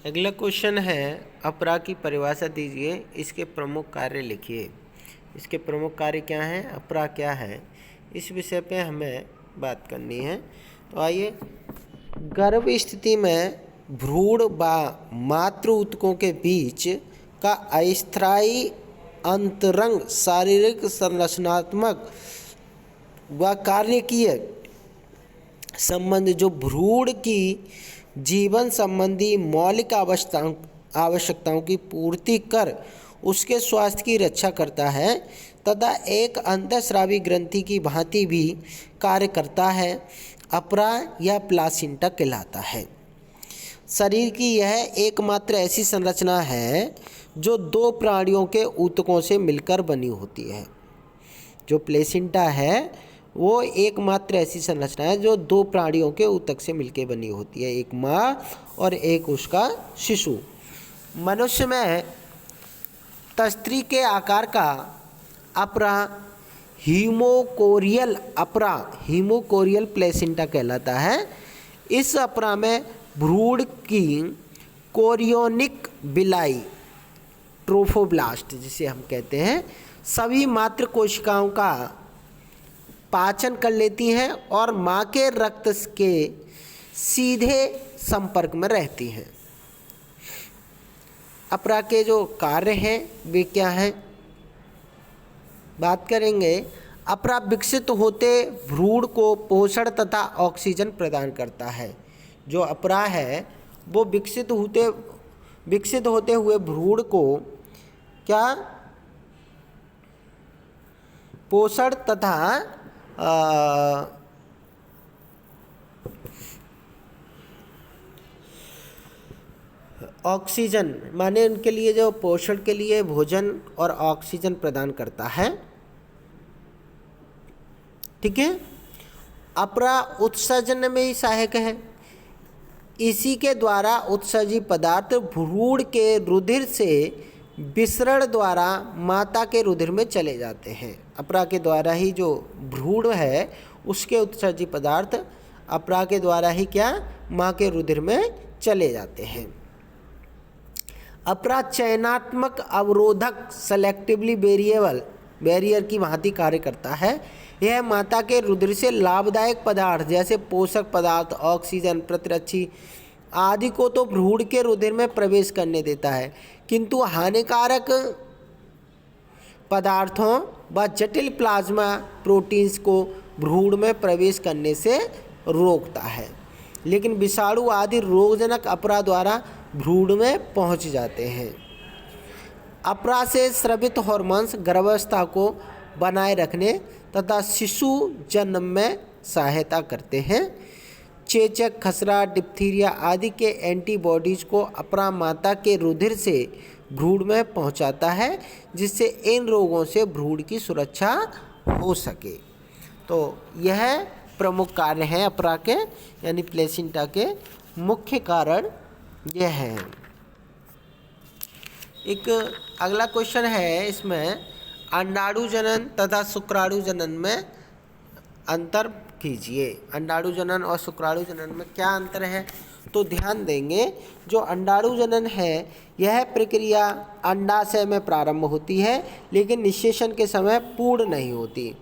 अगला क्वेश्चन है, अपरा की परिभाषा दीजिए, इसके प्रमुख कार्य लिखिए। इसके प्रमुख कार्य क्या हैं, अपरा क्या है, इस विषय पे हमें बात करनी है। तो आइए, गर्भ स्थिति में भ्रूण व मातृ ऊतकों के बीच का अस्थायी अंतरंग शारीरिक, संरचनात्मक व कार्यकीय संबंध जो भ्रूण की जीवन संबंधी मौलिक आवश्यकताओं की पूर्ति कर उसके स्वास्थ्य की रक्षा करता है तथा एक अंतःस्रावी ग्रंथि की भांति भी कार्य करता है, अपरा या प्लासेंटा कहलाता है। शरीर की यह एकमात्र ऐसी संरचना है जो दो प्राणियों के ऊतकों से मिलकर बनी होती है। जो प्लेसेंटा है वो एकमात्र ऐसी संरचना है जो दो प्राणियों के ऊतक से मिलकर बनी होती है, एक माँ और एक उसका शिशु। मनुष्य में तस्त्री के आकार का अपरा हीमोकोरियल प्लेसेंटा कहलाता है। इस अपरा में भ्रूण की कोरियोनिक बिलाई, ट्रोफोब्लास्ट जिसे हम कहते हैं, सभी मातृ कोशिकाओं का पाचन कर लेती हैं और माँ के रक्त के सीधे संपर्क में रहती हैं। अपरा के जो कार्य हैं वे क्या हैं, बात करेंगे। अपरा विकसित होते भ्रूण को पोषण तथा ऑक्सीजन प्रदान करता है। जो अपरा है वो विकसित होते हुए भ्रूण को क्या पोषण तथा ऑक्सीजन माने उनके लिए जो पोषण के लिए भोजन और ऑक्सीजन प्रदान करता है। ठीक है। अपरा उत्सर्जन में ही सहायक है। इसी के द्वारा उत्सर्जित पदार्थ भ्रूण के रुधिर से विसरण द्वारा माता के रुधिर में चले जाते हैं। अपरा के द्वारा ही जो भ्रूण है उसके उत्सर्जित पदार्थ अपरा के द्वारा ही क्या माँ के रुधिर में चले जाते हैं। अपरा चयनात्मक अवरोधक सेलेक्टिवली बैरियर की भांति कार्य करता है। यह माता के रुधिर से लाभदायक पदार्थ जैसे पोषक पदार्थ, ऑक्सीजन, प्रतिरक्षी आदि को तो भ्रूण के रुधिर में प्रवेश करने देता है, किंतु हानिकारक पदार्थों व जटिल प्लाज्मा प्रोटीन्स को भ्रूण में प्रवेश करने से रोकता है। लेकिन विषाणु आदि रोगजनक अपरा द्वारा भ्रूण में पहुंच जाते हैं। अपरा से स्रावित हार्मोन्स गर्भावस्था को बनाए रखने तथा शिशु जन्म में सहायता करते हैं। चेचक, खसरा, डिप्थीरिया आदि के एंटीबॉडीज को अपरा माता के रुधिर से भ्रूण में पहुंचाता है, जिससे इन रोगों से भ्रूण की सुरक्षा हो सके। तो यह प्रमुख कार्य हैं अपरा के, यानी प्लेसेंटा के मुख्य कारण यह है। एक अगला क्वेश्चन है, इसमें अंडाणु जनन तथा शुक्राणु जनन में अंतर कीजिए। अंडाणु जनन और शुक्राणु जनन में क्या अंतर है, तो ध्यान देंगे। जो अंडाणु जनन है यह प्रक्रिया अंडाशय में प्रारंभ होती है, लेकिन निषेचन के समय पूर्ण नहीं होती।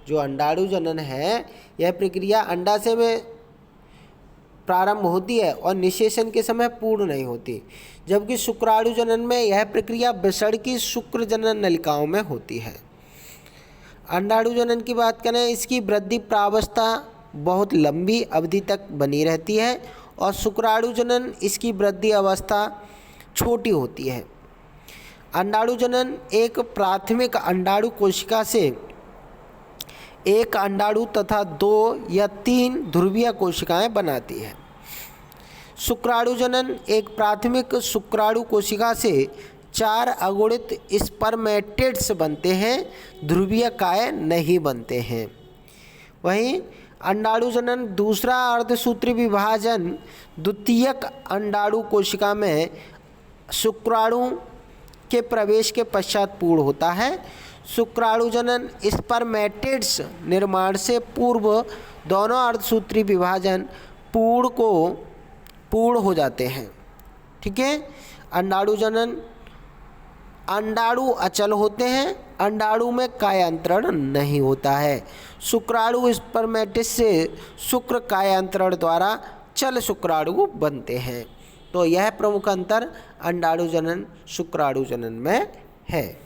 जो अंडाणु जनन है यह प्रक्रिया अंडाशय में प्रारंभ होती है और निषेचन के समय पूर्ण नहीं होती, जबकि शुक्राणु जनन में यह प्रक्रिया वृषण की शुक्र जनन नलिकाओं में होती है। अंडाणु जनन की बात करें, इसकी वृद्धि प्रावस्था बहुत लंबी अवधि तक बनी रहती है और शुक्राणु जनन इसकी वृद्धि अवस्था छोटी होती है। अंडाणु जनन एक प्राथमिक अंडाणु कोशिका से एक अंडाणु तथा 2 या 3 ध्रुवीय कोशिकाएं बनाती है। शुक्राणु जनन एक प्राथमिक शुक्राणु कोशिका से 4 अगुणित स्पर्मेटिड्स बनते हैं, ध्रुवीय काय नहीं बनते हैं। वहीं अंडाणु जनन दूसरा अर्धसूत्री विभाजन द्वितीयक अंडाणु कोशिका में शुक्राणु के प्रवेश के पश्चात पूर्ण होता है। शुक्राणु जनन स्पर्मेटिड्स निर्माण से पूर्व दोनों अर्धसूत्री विभाजन पूर्ण हो जाते हैं। ठीक है। अंडाणु जनन, अंडाणु अचल होते हैं, अंडाणु में कायांतरण नहीं होता है। शुक्राणु स्पर्मेटिस से शुक्र कायांतरण द्वारा चल शुक्राणु बनते हैं। तो यह प्रमुख अंतर अंडाणु जनन शुक्राणु जनन में है।